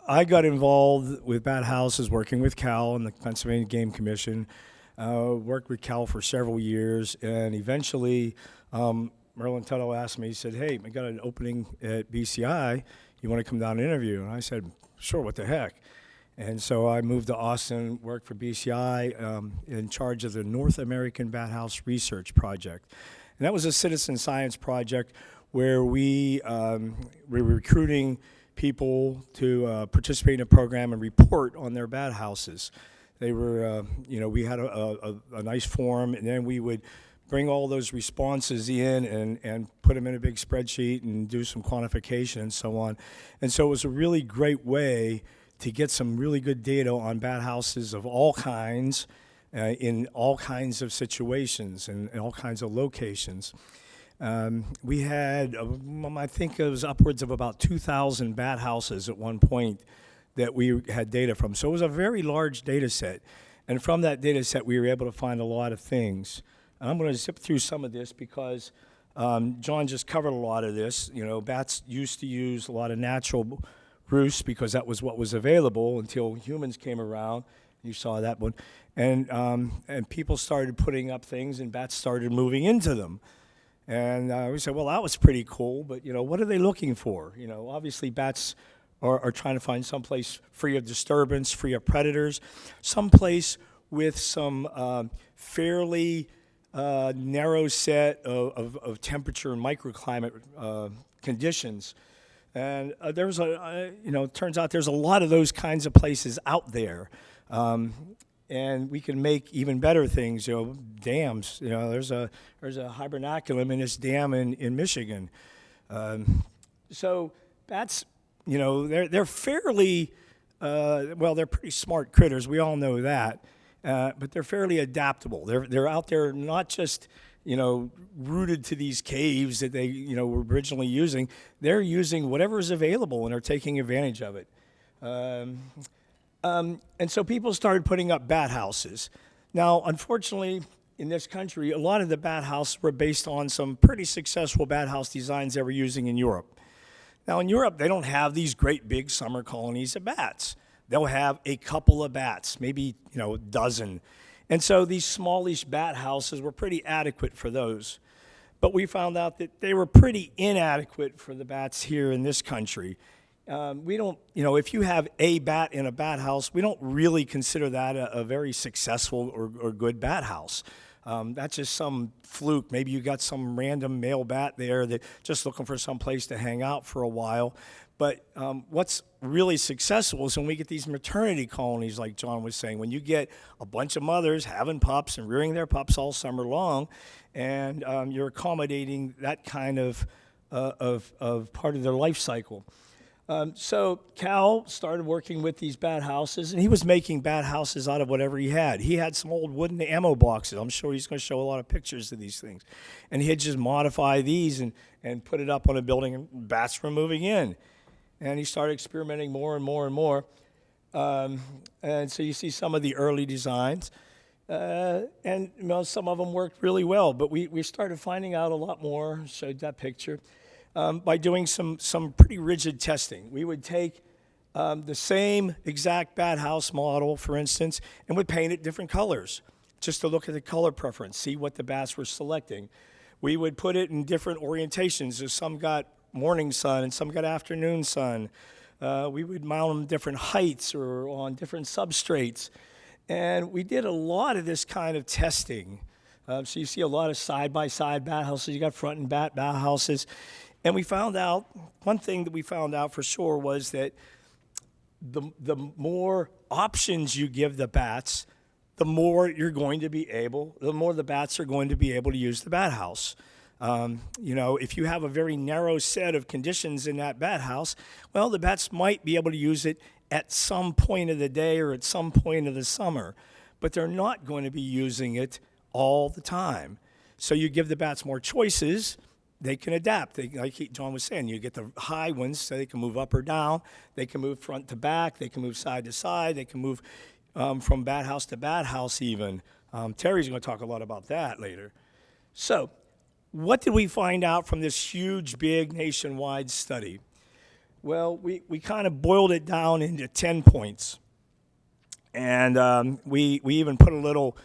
I got involved with bat houses working with Cal and the Pennsylvania Game Commission. Worked with Cal for several years, and eventually Merlin Tuttle asked me, he said, "Hey, I got an opening at BCI. You want to come down and interview?" And I said, "Sure, what the heck?" And so I moved to Austin, worked for BCI in charge of the North American Bat House Research Project. And that was a citizen science project where we were recruiting people to participate in a program and report on their bat houses. They were, we had a nice form, and then we would bring all those responses in and put them in a big spreadsheet and do some quantification and so on. And so it was a really great way to get some really good data on bat houses of all kinds, in all kinds of situations and in all kinds of locations. We had, I think it was upwards of about 2,000 bat houses at one point that we had data from. So it was a very large data set. And from that data set, we were able to find a lot of things. And I'm going to zip through some of this because John just covered a lot of this. You know, bats used to use a lot of natural roosts because that was what was available until humans came around. You saw that one. And people started putting up things, and bats started moving into them. And we said, well, that was pretty cool, but, what are they looking for? Obviously bats are trying to find someplace free of disturbance, free of predators, someplace with some fairly narrow set of temperature and microclimate conditions. And there's turns out there's a lot of those kinds of places out there. And we can make even better things, dams. There's a hibernaculum in this dam in Michigan. So bats, they're fairly, they're pretty smart critters. We all know that, but they're fairly adaptable. They're out there not just rooted to these caves that they were originally using. They're using whatever is available and are taking advantage of it. And so people started putting up bat houses. Now, unfortunately, in this country, a lot of the bat houses were based on some pretty successful bat house designs they were using in Europe. Now, in Europe, they don't have these great big summer colonies of bats. They'll have a couple of bats, maybe, a dozen. And so these smallish bat houses were pretty adequate for those. But we found out that they were pretty inadequate for the bats here in this country. We don't, if you have a bat in a bat house, we don't really consider that a very successful or good bat house. That's just some fluke. Maybe you got some random male bat there that just looking for some place to hang out for a while. But what's really successful is when we get these maternity colonies, like John was saying, when you get a bunch of mothers having pups and rearing their pups all summer long, and you're accommodating that kind of part of their life cycle. So Cal started working with these bat houses, and he was making bat houses out of whatever he had. He had some old wooden ammo boxes. I'm sure he's going to show a lot of pictures of these things. And he'd just modify these and put it up on a building, and bats were moving in. And he started experimenting more and more and more. And so you see some of the early designs. And some of them worked really well, but we started finding out a lot more, showed that picture. By doing some pretty rigid testing. We would take the same exact bat house model, for instance, and would paint it different colors, just to look at the color preference, see what the bats were selecting. We would put it in different orientations. So some got morning sun and some got afternoon sun. We would mount them different heights or on different substrates. And we did a lot of this kind of testing. So you see a lot of side-by-side bat houses. You got front and back bat houses. And we found out, one thing that we found out for sure was that the more options you give the bats, the more the more the bats are going to be able to use the bat house. If you have a very narrow set of conditions in that bat house, well, the bats might be able to use it at some point of the day or at some point of the summer, but they're not going to be using it all the time. So you give the bats more choices. They can adapt. Like John was saying, you get the high ones, so they can move up or down. They can move front to back. They can move side to side. They can move from bat house to bat house even. Terry's going to talk a lot about that later. So what did we find out from this huge, big nationwide study? Well, we kind of boiled it down into 10 points. And we even put a little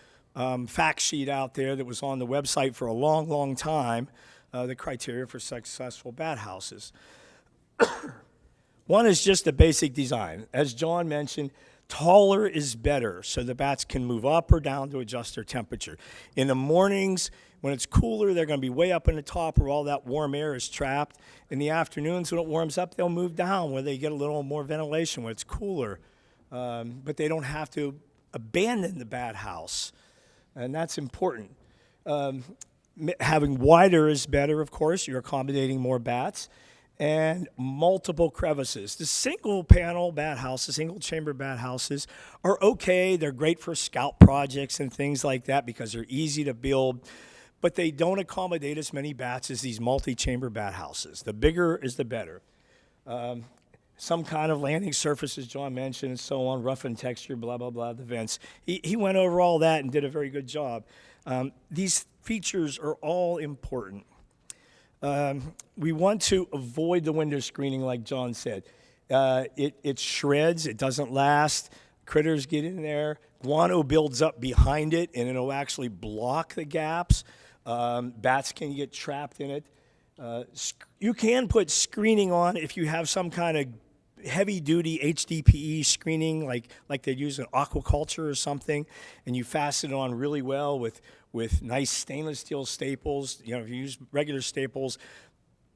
fact sheet out there that was on the website for a long, long time, the criteria for successful bat houses. One is just the basic design. As John mentioned, taller is better, so the bats can move up or down to adjust their temperature. In the mornings, when it's cooler, they're going to be way up in the top where all that warm air is trapped. In the afternoons, when it warms up, they'll move down where they get a little more ventilation, where it's cooler. But they don't have to abandon the bat house, and that's important. Having wider is better, of course. You're accommodating more bats. And multiple crevices. The single panel bat houses, single chamber bat houses are okay. They're great for scout projects and things like that because they're easy to build, but they don't accommodate as many bats as these multi-chamber bat houses. The bigger is the better. Some kind of landing surface, as John mentioned, and so on, roughened texture, blah, blah, blah, the vents. He went over all that and did a very good job. These features are all important. We want to avoid the window screening, like John said. It shreds, it doesn't last, critters get in there, guano builds up behind it, and it'll actually block the gaps. Bats can get trapped in it. You can put screening on if you have some kind of heavy-duty HDPE screening, like they use in aquaculture or something, and you fasten it on really well with nice stainless steel staples. You know, if you use regular staples,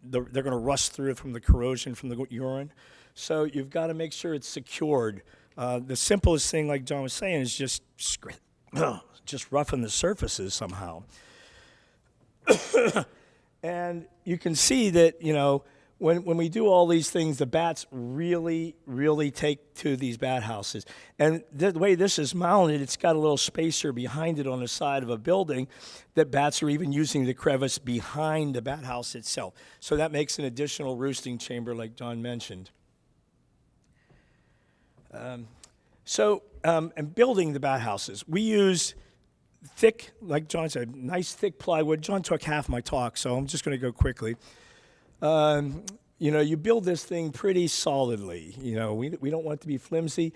they're going to rust through it from the corrosion from the urine. So you've got to make sure it's secured. The simplest thing, like John was saying, is just roughen the surfaces somehow. And you can see that, you know, when we do all these things, the bats really, really take to these bat houses. And the way this is mounted, it's got a little spacer behind it on the side of a building that bats are even using the crevice behind the bat house itself. So that makes an additional roosting chamber, like John mentioned. And building the bat houses, we use thick, like John said, nice thick plywood. John took half my talk, so I'm just going to go quickly. You know, you build this thing pretty solidly. You know, we don't want it to be flimsy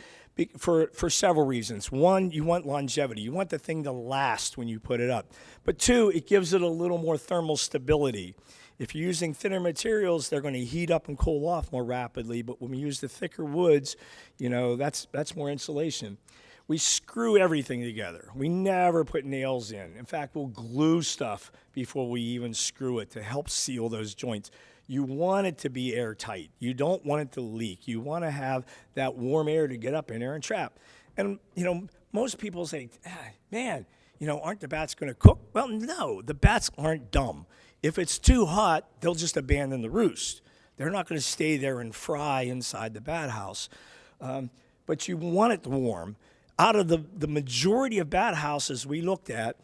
for several reasons. One, you want longevity. You want the thing to last when you put it up. But two, it gives it a little more thermal stability. If you're using thinner materials, they're going to heat up and cool off more rapidly. But when we use the thicker woods, you know, that's more insulation. We screw everything together. We never put nails in. In fact, we'll glue stuff before we even screw it to help seal those joints. You want it to be airtight. You don't want it to leak. You want to have that warm air to get up in there and trap. And, you know, most people say, man, you know, aren't the bats going to cook? Well, no, the bats aren't dumb. If it's too hot, they'll just abandon the roost. They're not going to stay there and fry inside the bat house. But you want it warm. Out of the majority of bat houses we looked at,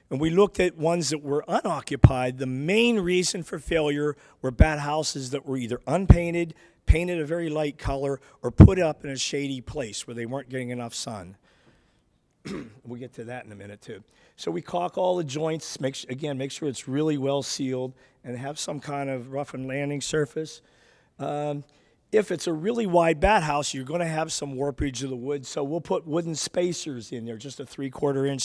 and we looked at ones that were unoccupied, the main reason for failure were bat houses that were either unpainted, painted a very light color, or put up in a shady place where they weren't getting enough sun. We'll get to that in a minute, too. So we caulk all the joints, make sure it's really well sealed, and have some kind of roughened landing surface. If it's a really wide bat house, you're going to have some warpage of the wood, so we'll put wooden spacers in there, just a 3/4 inch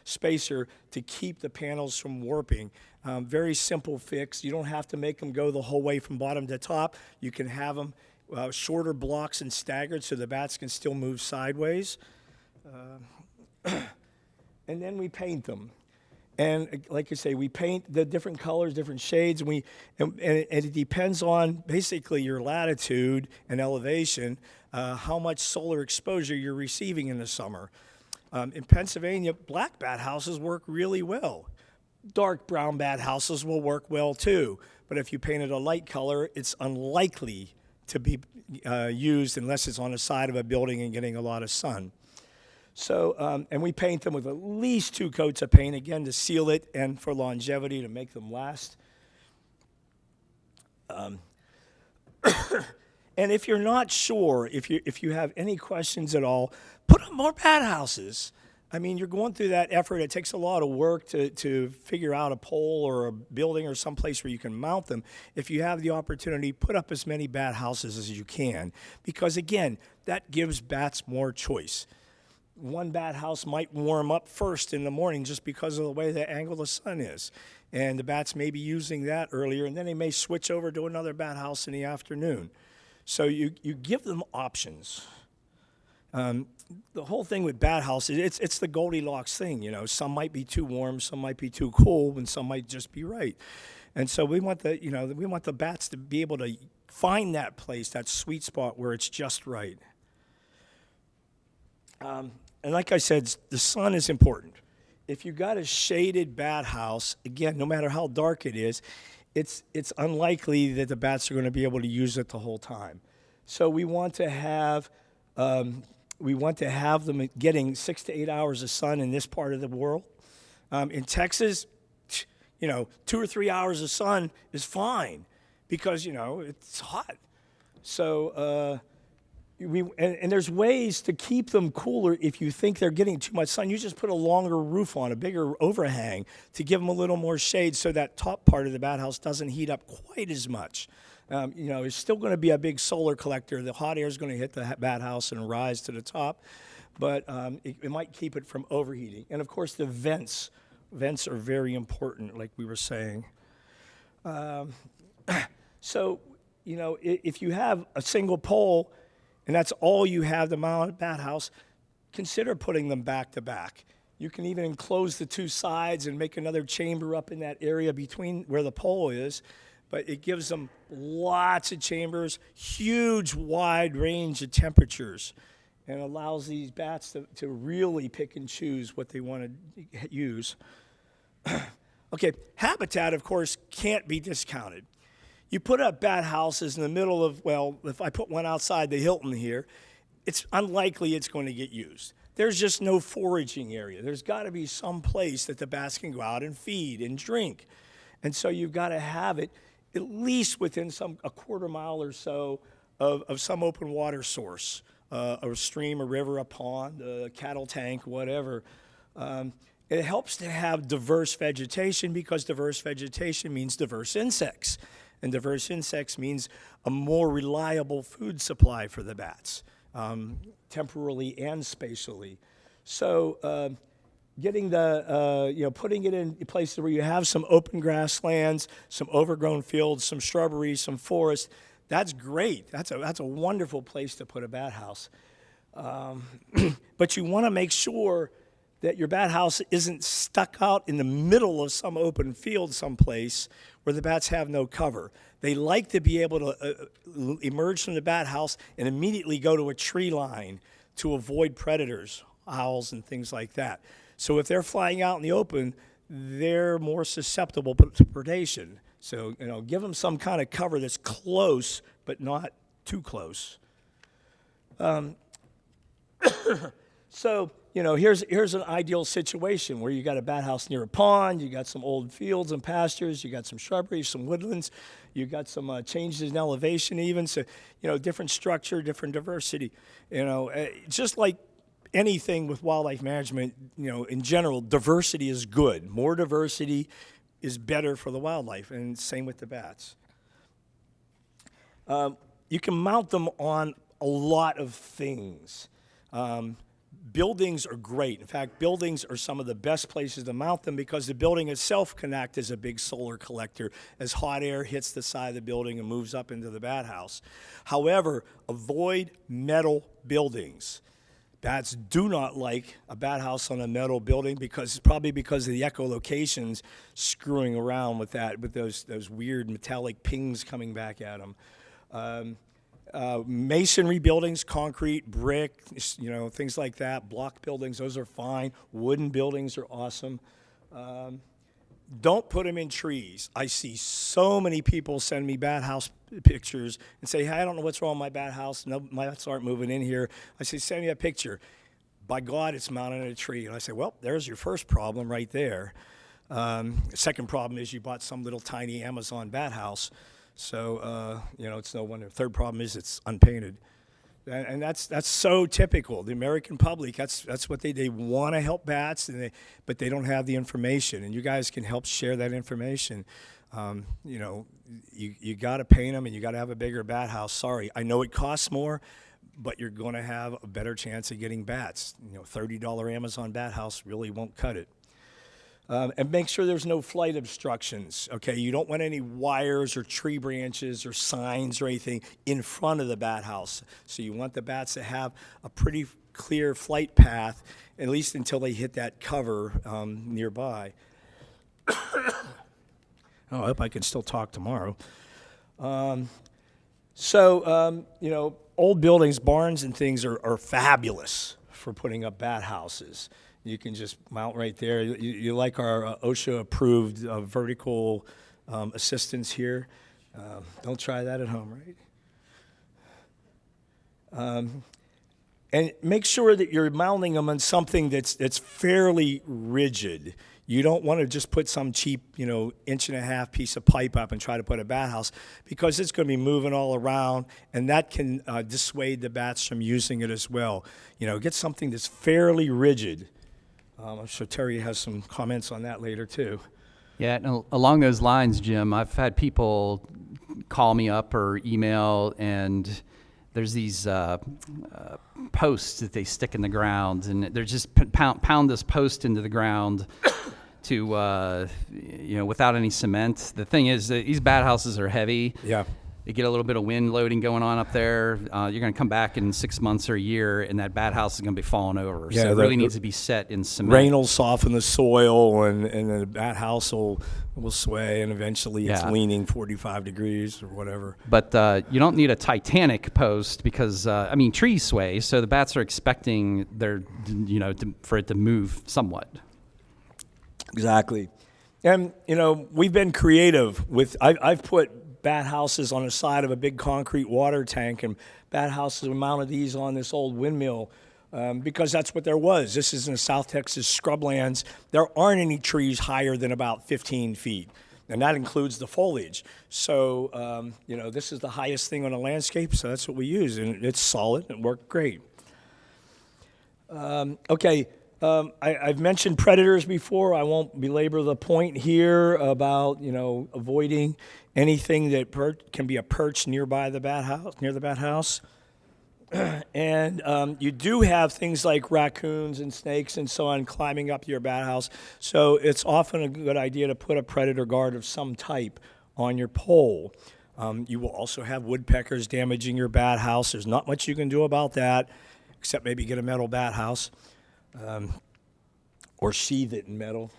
spacer to keep the panels from warping. Very simple fix. You don't have to make them go the whole way from bottom to top. You can have them shorter blocks and staggered so the bats can still move sideways. And then we paint them. And like I say, we paint the different colors, different shades, and it depends on basically your latitude and elevation, how much solar exposure you're receiving in the summer. In Pennsylvania, black bat houses work really well. Dark brown bat houses will work well too, but if you painted a light color, it's unlikely to be used unless it's on the side of a building and getting a lot of sun. So, and we paint them with at least 2 coats of paint, again, to seal it and for longevity, to make them last. And if you're not sure, if you have any questions at all, put up more bat houses. I mean, you're going through that effort. It takes a lot of work to figure out a pole or a building or someplace where you can mount them. If you have the opportunity, put up as many bat houses as you can, because again, that gives bats more choice. One bat house might warm up first in the morning just because of the way the angle of the sun is. And the bats may be using that earlier, and then they may switch over to another bat house in the afternoon. So you give them options. The whole thing with bat houses, it's the Goldilocks thing, you know. Some might be too warm, some might be too cool, and some might just be right. And so we want the bats to be able to find that place, that sweet spot where it's just right. And like I said, the sun is important. If you got a shaded bat house, again, no matter how dark it is, it's unlikely that the bats are going to be able to use it the whole time. So we want to have them getting 6 to 8 hours of sun in this part of the world. In Texas, 2 or 3 hours of sun is fine because, it's hot. So and there's ways to keep them cooler if you think they're getting too much sun. You just put a longer roof on, a bigger overhang to give them a little more shade so that top part of the bat house doesn't heat up quite as much. It's still going to be a big solar collector. The hot air is going to hit the bat house and rise to the top, but it might keep it from overheating. And, of course, the vents. Vents are very important, like we were saying. So, if you have a single pole, and that's all you have to mount a bat house, consider putting them back to back. You can even enclose the two sides and make another chamber up in that area between where the pole is, but it gives them lots of chambers, huge wide range of temperatures, and allows these bats to really pick and choose what they want to use. Okay, habitat, of course, can't be discounted. You put up bat houses in the middle of, well, if I put one outside the Hilton here, it's unlikely it's going to get used. There's just no foraging area. There's got to be some place that the bats can go out and feed and drink. And so you've got to have it at least within a quarter mile or so of some open water source, a stream, a river, a pond, a cattle tank, whatever. It helps to have diverse vegetation because diverse vegetation means diverse insects. And diverse insects means a more reliable food supply for the bats, temporally and spatially. So getting putting it in places where you have some open grasslands, some overgrown fields, some shrubbery, some forest, that's great. That's a wonderful place to put a bat house. But you want to make sure that your bat house isn't stuck out in the middle of some open field someplace where the bats have no cover. They like to be able to emerge from the bat house and immediately go to a tree line to avoid predators, owls and things like that. So if they're flying out in the open, they're more susceptible to predation. So, give them some kind of cover that's close, but not too close. So, here's an ideal situation where you got a bat house near a pond, you got some old fields and pastures, you got some shrubbery, some woodlands, you got some changes in elevation even, so, different structure, different diversity. Just like anything with wildlife management, in general, diversity is good. More diversity is better for the wildlife, and same with the bats. You can mount them on a lot of things. Buildings are great. In fact, buildings are some of the best places to mount them because the building itself can act as a big solar collector as hot air hits the side of the building and moves up into the bat house. However, avoid metal buildings. Bats do not like a bat house on a metal building because of the echolocations screwing around with that, with those weird metallic pings coming back at them. Masonry buildings, concrete, brick, things like that, block buildings, those are fine. Wooden buildings are awesome. Don't put them in trees. I see so many people send me bat house pictures and say, hey, I don't know what's wrong with my bat house. No, my bats aren't moving in here. I say, send me a picture. By God, it's mounted in a tree. And I say, well, there's your first problem right there. Second problem is you bought some little tiny Amazon bat house. So, it's no wonder. Third problem is it's unpainted. And that's so typical. The American public, that's what they want to help bats, but they don't have the information. And you guys can help share that information. You know, you got to paint them, and you got to have a bigger bat house. Sorry, I know it costs more, but you're going to have a better chance of getting bats. You know, $30 Amazon bat house really won't cut it. And make sure there's no flight obstructions, okay? You don't want any wires or tree branches or signs or anything in front of the bat house. So you want the bats to have a pretty clear flight path, at least until they hit that cover nearby. Oh, I hope I can still talk tomorrow. You know, old buildings, barns and things are fabulous for putting up bat houses. You can just mount right there. You like our OSHA-approved vertical assistance here. Don't try that at home, right? And make sure that you're mounting them on something that's fairly rigid. You don't want to just put some cheap, you know, 1.5-inch piece of pipe up and try to put a bat house, because it's going to be moving all around, and that can dissuade the bats from using it as well. You know, get something that's fairly rigid. I'm sure Terry has some comments on that later, too. Yeah, and along those lines, Jim, I've had people call me up or email, and there's these posts that they stick in the ground, and they're just pound this post into the ground to, you know, without any cement. The thing is that these bat houses are heavy. Yeah. You get a little bit of wind loading going on up there. You're going to come back in 6 months or a year, and that bat house is going to be falling over. Yeah, so it really needs to be set in cement. Rain will soften the soil, and the bat house will sway, and eventually it's leaning 45 degrees or whatever. But you don't need a Titanic post because, I mean, trees sway, so the bats are expecting for it to move somewhat. Exactly. And, you know, we've been creative with, I've put bat houses on the side of a big concrete water tank, and bat houses, we mounted these on this old windmill because that's what there was. This is in the South Texas scrublands. There aren't any trees higher than about 15 feet, and that includes the foliage. So, you know, this is the highest thing on the landscape, so that's what we use, and it's solid and it worked great. Okay. I've mentioned predators before. I won't belabor the point here about, you know, avoiding anything that can be a perch nearby the bat house, near the bat house. And you do have things like raccoons and snakes and so on climbing up your bat house. So it's often a good idea to put a predator guard of some type on your pole. You will also have woodpeckers damaging your bat house. There's not much you can do about that, except maybe get a metal bat house. Or sheathe it in metal.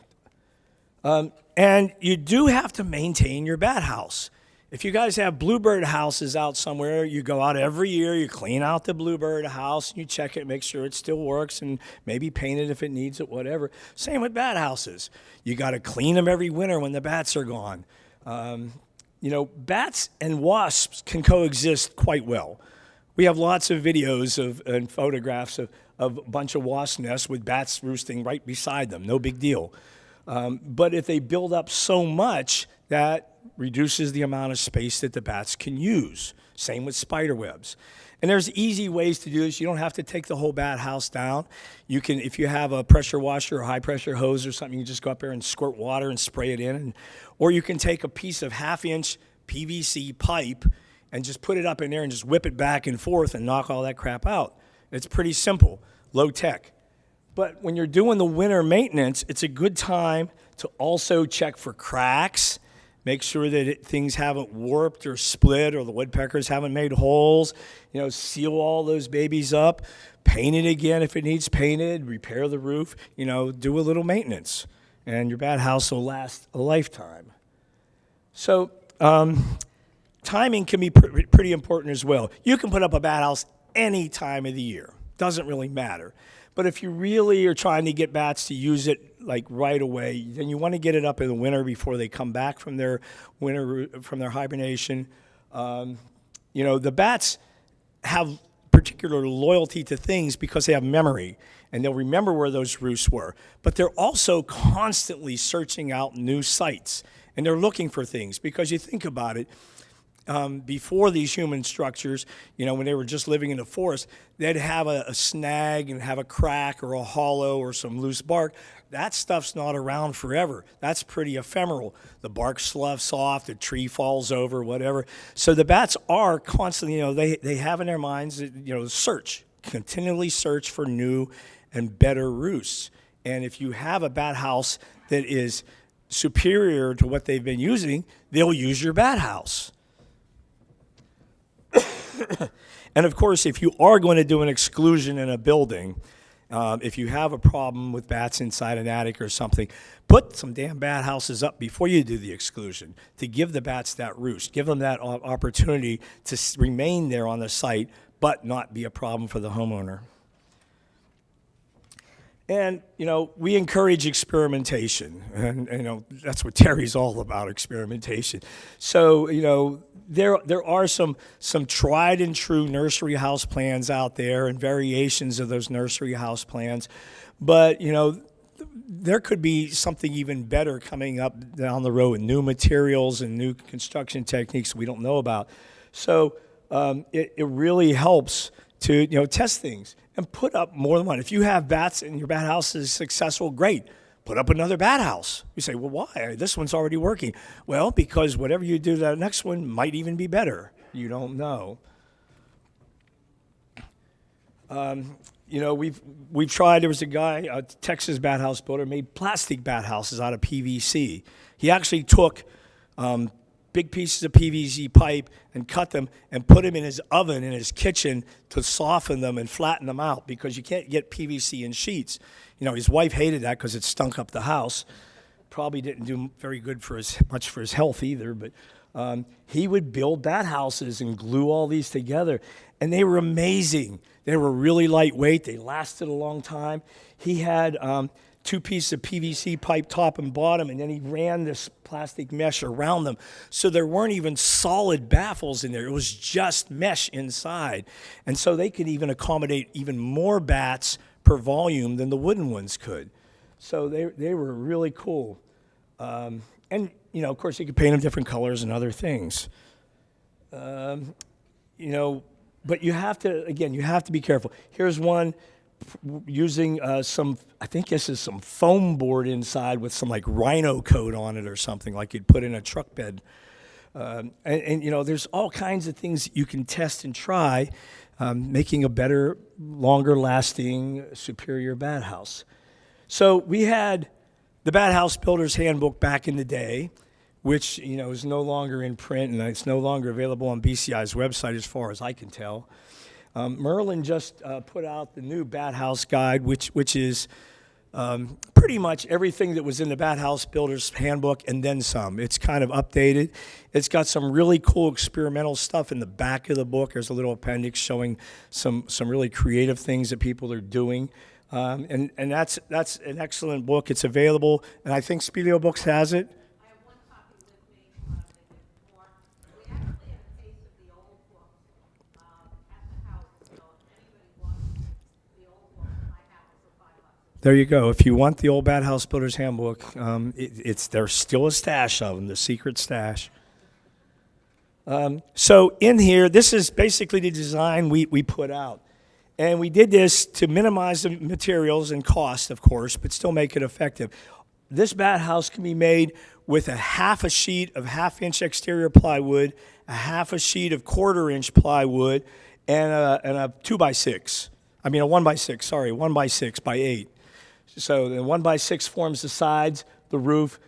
And you do have to maintain your bat house. If you guys have bluebird houses out somewhere, you go out every year, you clean out the bluebird house, and you check it, make sure it still works, and maybe paint it if it needs it, whatever. Same with bat houses. You got to clean them every winter when the bats are gone. You know, bats and wasps can coexist quite well. We have lots of videos and photographs of a bunch of wasp nests with bats roosting right beside them. No big deal. But if they build up so much, that reduces the amount of space that the bats can use. Same with spider webs. And there's easy ways to do this. You don't have to take the whole bat house down. You can, if you have a pressure washer or high pressure hose or something, you can just go up there and squirt water and spray it in. Or you can take a piece of 1/2-inch PVC pipe and just put it up in there and just whip it back and forth and knock all that crap out. It's pretty simple, low tech. But when you're doing the winter maintenance, it's a good time to also check for cracks, make sure that things haven't warped or split or the woodpeckers haven't made holes. You know, seal all those babies up, paint it again if it needs painted, repair the roof, you know, do a little maintenance. And your bat house will last a lifetime. So, timing can be pretty important as well. You can put up a bat house any time of the year. Doesn't really matter. But if you really are trying to get bats to use it like right away, then you want to get it up in the winter before they come back from their hibernation. You know, the bats have particular loyalty to things because they have memory, and they'll remember where those roosts were. But they're also constantly searching out new sites, and they're looking for things because you think about it. before these human structures, when they were just living in the forest, they'd have a snag and have a crack or a hollow or some loose bark. That stuff's not around forever. That's pretty ephemeral. The bark sloughs off, the tree falls over, whatever. So the bats are constantly, they have in their minds, continually search for new and better roosts. And if you have a bat house that is superior to what they've been using, they'll use your bat house. And of course, if you are going to do an exclusion in a building, if you have a problem with bats inside an attic or something, put some damn bat houses up before you do the exclusion to give the bats that roost, give them that opportunity to remain there on the site, but not be a problem for the homeowner. And, we encourage experimentation, and that's what Terry's all about, experimentation. So, there are some tried and true nursery house plans out there and variations of those nursery house plans, but, there could be something even better coming up down the road, new materials and new construction techniques we don't know about. So it really helps to, test things and put up more than one. If you have bats and your bat house is successful, great. Put up another bat house. You say, well, why? This one's already working. Well, because whatever you do to that next one might even be better. You don't know. We've tried. There was a guy, a Texas bat house builder, made plastic bat houses out of PVC. He actually took big pieces of PVC pipe and cut them and put them in his oven in his kitchen to soften them and flatten them out, because you can't get PVC in sheets. His wife hated that because it stunk up the house. Probably didn't do very good for much for his health either, but he would build bat houses and glue all these together, and they were amazing. They were really lightweight. They lasted a long time. He had 2 pieces of PVC pipe, top and bottom, and then he ran this plastic mesh around them. So there weren't even solid baffles in there. It was just mesh inside. And so they could even accommodate even more bats per volume than the wooden ones could. So they were really cool. And, of course, you could paint them different colors and other things. But you have to be careful. Here's one using I think this is some foam board inside with some like rhino coat on it or something like you'd put in a truck bed. There's all kinds of things you can test and try, making a better, longer lasting, superior bat house. So we had the Bat House Builder's Handbook back in the day, which is no longer in print and it's no longer available on BCI's website as far as I can tell. Merlin just put out the new Bat House Guide, which is pretty much everything that was in the Bat House Builder's Handbook and then some. It's kind of updated. It's got some really cool experimental stuff in the back of the book. There's a little appendix showing some really creative things that people are doing. And that's an excellent book. It's available, and I think Speleo Books has it. I have one copy with me. More. We actually have a case of the old book at the house, so if anybody wants the old book, I have it for $5. There you go. If you want the old Bat House Builder's Handbook, there's still a stash of them, the secret stash. So in here, this is basically the design we put out. And we did this to minimize the materials and cost, of course, but still make it effective. This bat house can be made with a half a sheet of half-inch exterior plywood, a half a sheet of quarter-inch plywood, and a 2x6. I mean a 1x6, sorry, 1x6 by 8. So the 1x6 forms the sides, the roof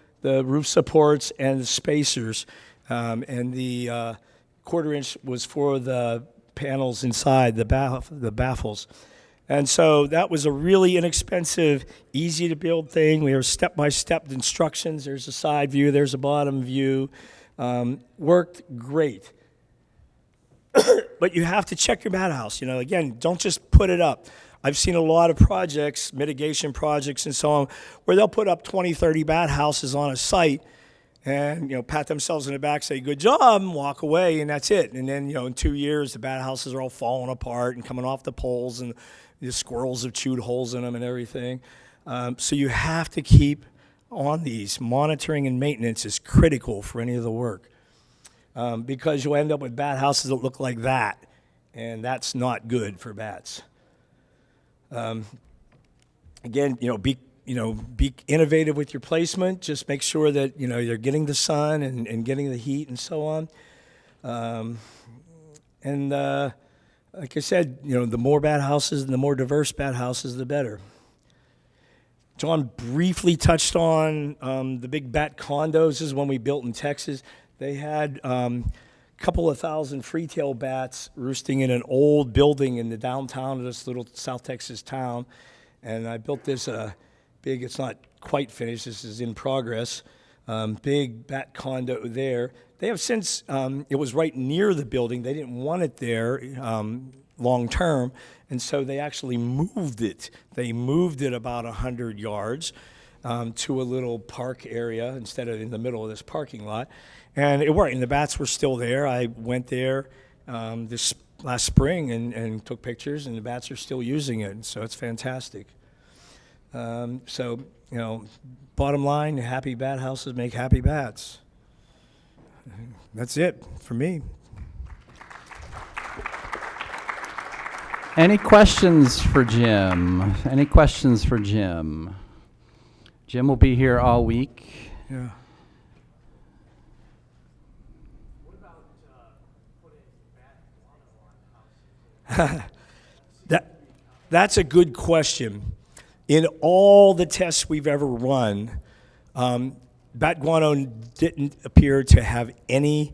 supports, and the spacers. And the quarter-inch was for the panels inside, the baffles. And so that was a really inexpensive, easy to build thing. We have step-by-step instructions. There's a side view, there's a bottom view. Worked great. But you have to check your bat house. Again, don't just put it up. I've seen a lot of projects, mitigation projects and so on, where they'll put up 20, 30 bat houses on a site and, pat themselves in the back, say, good job, and walk away, and that's it. And then, in 2 years, the bat houses are all falling apart and coming off the poles, and the squirrels have chewed holes in them and everything. So you have to keep on these. Monitoring and maintenance is critical for any of the work. because you'll end up with bat houses that look like that, and that's not good for bats. Again, be innovative with your placement. Just make sure that you're getting the sun and getting the heat and so on. Like I said, the more bat houses and the more diverse bat houses, the better. John briefly touched on the big bat condos. This is one we built in Texas. They had a couple of thousand free-tailed bats roosting in an old building in the downtown of this little South Texas town. And I built this big, it's not quite finished, this is in progress, big bat condo there. They have since, it was right near the building. They didn't want it there long term, and so they actually moved it. They moved it about 100 yards to a little park area instead of in the middle of this parking lot. And it worked, and the bats were still there. I went there this last spring and took pictures, and the bats are still using it, so it's fantastic. Bottom line, happy bat houses make happy bats. That's it for me. Any questions for Jim? Any questions for Jim? Jim will be here all week. Yeah. That's a good question. In all the tests we've ever run, bat guano didn't appear to have any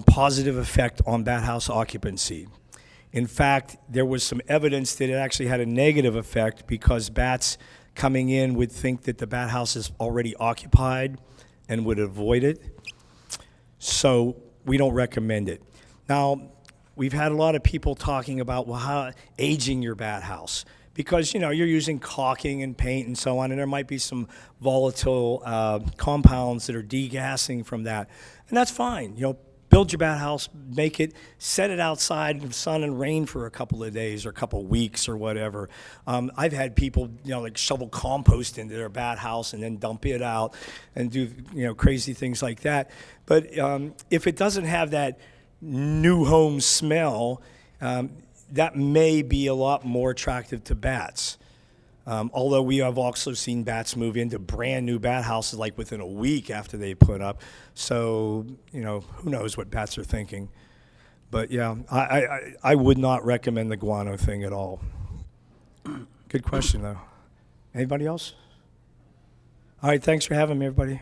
positive effect on bat house occupancy. In fact, there was some evidence that it actually had a negative effect because bats coming in would think that the bat house is already occupied and would avoid it. So we don't recommend it. Now, we've had a lot of people talking about, well, how aging your bat house. Because, you're using caulking and paint and so on, and there might be some volatile compounds that are degassing from that. And that's fine. Build your bat house, set it outside in the sun and rain for a couple of days or a couple of weeks or whatever. I've had people, shovel compost into their bat house and then dump it out and do, crazy things like that. But if it doesn't have that new home smell, that may be a lot more attractive to bats. Although we have also seen bats move into brand new bat houses like within a week after they put up. So, who knows what bats are thinking. But yeah, I would not recommend the guano thing at all. Good question though. Anybody else? All right, thanks for having me, everybody.